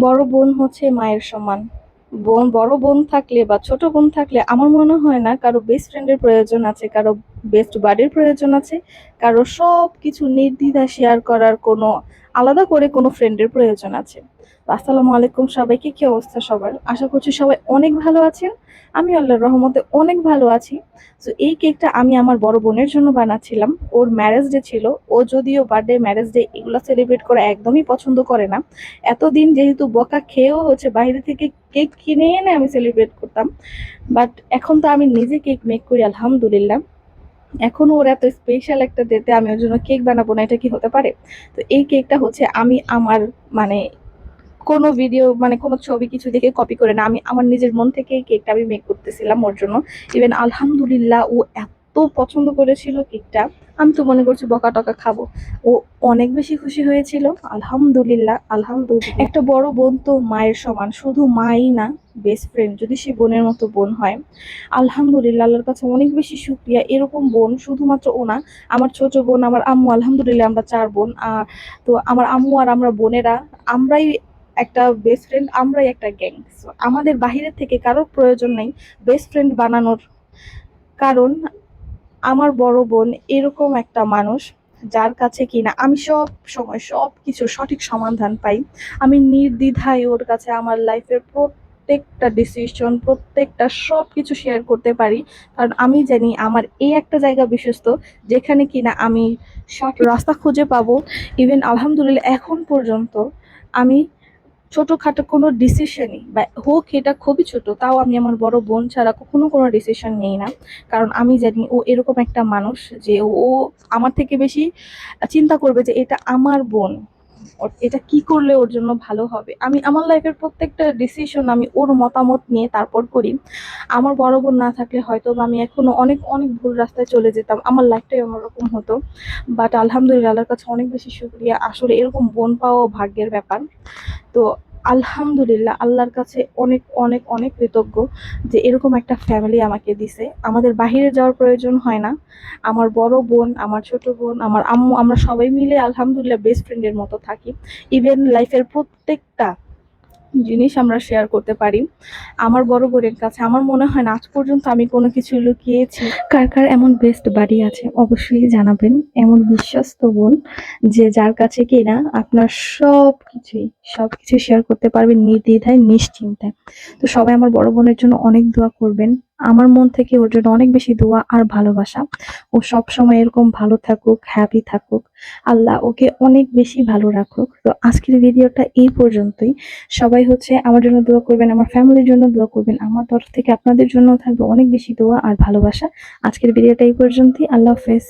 বড় বোন হচ্ছে মায়ের সমান। বড় বোন থাকলে বা ছোট বোন থাকলে আমার মনে হয় না কারো বেস্ট ফ্রেন্ডের প্রয়োজন আছে, কারো বেস্ট বাডির প্রয়োজন আছে, কারো সবকিছু নির্দ্বিধায় শেয়ার করার কোনো আলাদা করে কোনো ফ্রেন্ডের প্রয়োজন আছে। তো আসসালামু আলাইকুম সবাইকে, কি অবস্থা সবার? আশা করছি সবাই অনেক ভালো আছেন। আমি আল্লাহর রহমতে অনেক ভালো আছি। তো এই কেকটা আমি আমার বড় বোনের জন্য বানাচ্ছিলাম। ওর ম্যারেজ ডে ছিল। ও যদিও বার্থডে, ম্যারেজ ডে এগুলো সেলিব্রেট করা একদমই পছন্দ করে না। এতদিন যেহেতু বকা খেয়েও হচ্ছে বাইরে থেকে কেক কিনে এনে আমি সেলিব্রেট করতাম, বাট এখন তো আমি নিজে কেক মেক করি আলহামদুলিল্লাহ। এখন ওর এত স্পেশাল একটা ডেতে আমি ওর জন্য কেক বানাবো না, এটা কি হতে পারে? তো এই কেকটা হচ্ছে আমি আমার মানে কোনো ভিডিও মানে কোনো ছবি কিছু দেখে কপি করে না, আমি আমার নিজের মন থেকে এই কেকটা আমি মেক করতেছিলাম ওর জন্য। ইভেন আলহামদুলিল্লাহ ও এত পছন্দ করেছিল কেকটা। আমি তো মনে করছি বকা টকা খাবো, ও অনেক বেশি খুশি হয়েছিল। আলহামদুলিল্লাহ আলহামদুলিল্লাহ। একটা বড় বোন তো মায়ের সমান, শুধু মাই না, বেস্ট ফ্রেন্ড যদি সে বোনের মতো বোন হয়। আলহামদুলিল্লাহ, আল্লাহর কাছে অনেক বেশি শুক্রিয়া। এরকম বোন শুধুমাত্র ও না, আমার ছোট বোন, আমার আম্মু, আলহামদুলিল্লাহ আমরা 4 বোন। তো আমার আম্মু আর আমরা বোনেরা, আমরাই একটা বেস্ট ফ্রেন্ড, আমরাই একটা গ্যাং। আমাদের বাহিরের থেকে কারোর প্রয়োজন নেই বেস্ট ফ্রেন্ড বানানোর। কারণ আমার বড় বোন এরকম একটা মানুষ যার কাছে কিনা আমি সব সময় সবকিছু সঠিক সমাধান পাই। আমি নির্দ্বিধায় ওর কাছে আমার লাইফের প্রত্যেকটা ডিসিশন, প্রত্যেকটা সবকিছু শেয়ার করতে পারি। কারণ আমি জানি আমার এই একটা জায়গা বিশ্বস্ত যেখানে কিনা আমি সঠিক রাস্তা খুঁজে পাবো। ইভেন আলহামদুলিল্লাহ এখন পর্যন্ত আমি ছোটখাটো কোনো ডিসিশনই বা হোক এটা খুবই ছোট, তাও আমি আমার বড় বোন ছাড়া কখনো কোনো ডিসিশন নেই না। কারণ আমি জানি ও এরকম একটা মানুষ যে ও আমার থেকে বেশি চিন্তা করবে যে এটা আমার বোন, এটা কি করলে ওর জন্য ভালো হবে। আমি আমার লাইফের প্রত্যেকটা ডিসিশন আমি ওর মতামত নিয়ে তারপর করি। আমার বড় বোন না থাকলে হয়তো বা আমি এখনো অনেক অনেক ভুল রাস্তায় চলে যেতাম, আমার লাইফটাই অন্যরকম হতো। বাট আলহামদুলিল্লাহ আল্লাহর কাছে অনেক বেশি শুক্রিয়া, আসলে এরকম বোন পাওয়া ভাগ্যের ব্যাপার। তো আলহামদুলিল্লাহ আল্লাহর কাছে অনেক অনেক অনেক কৃতজ্ঞ যে এরকম একটা ফ্যামিলি আমাকে দিছে। আমাদের বাহিরে যাওয়ার প্রয়োজন হয় না। আমার বড় বোন, আমার ছোট বোন, আমার আম্মু, আমরা সবাই মিলে আলহামদুলিল্লাহ বেস্ট ফ্রেন্ডের মতো থাকি। ইভেন লাইফের প্রত্যেকটা জিনিস আমরা শেয়ার করতে পারি। আমার বড় বোনের কাছে আমার মনে হয় না আজ পর্যন্ত আমি কোনো কিছু লুকিয়েছি। কার কার এমন বেস্ট বাড়ি আছে অবশ্যই জানাবেন। এমন বিশ্বস্ত বোন যে যার কাছে কিনা আপনার সবকিছু শেয়ার করতে পারবেন নির্দ্বিধায় নিশ্চিন্তায়। তো সবাই আমার বড় বোনের জন্য অনেক দোয়া করবেন। আমার মন থেকে ওর জন্য অনেক বেশি দোয়া আর ভালোবাসা। ও সব সময় এরকম ভালো থাকুক, হ্যাপি থাকুক। আল্লাহ ওকে অনেক বেশি ভালো রাখুক। তো আজকের ভিডিওটা এই পর্যন্তই। সবাই হচ্ছে আমার জন্য দোয়া করবেন, আমার ফ্যামিলির জন্য দোয়া করবেন। আমার তরফ থেকে আপনাদের জন্য থাকবে অনেক বেশি দোয়া আর ভালোবাসা। আজকের ভিডিওটা এই পর্যন্তই। আল্লাহ হাফেজ।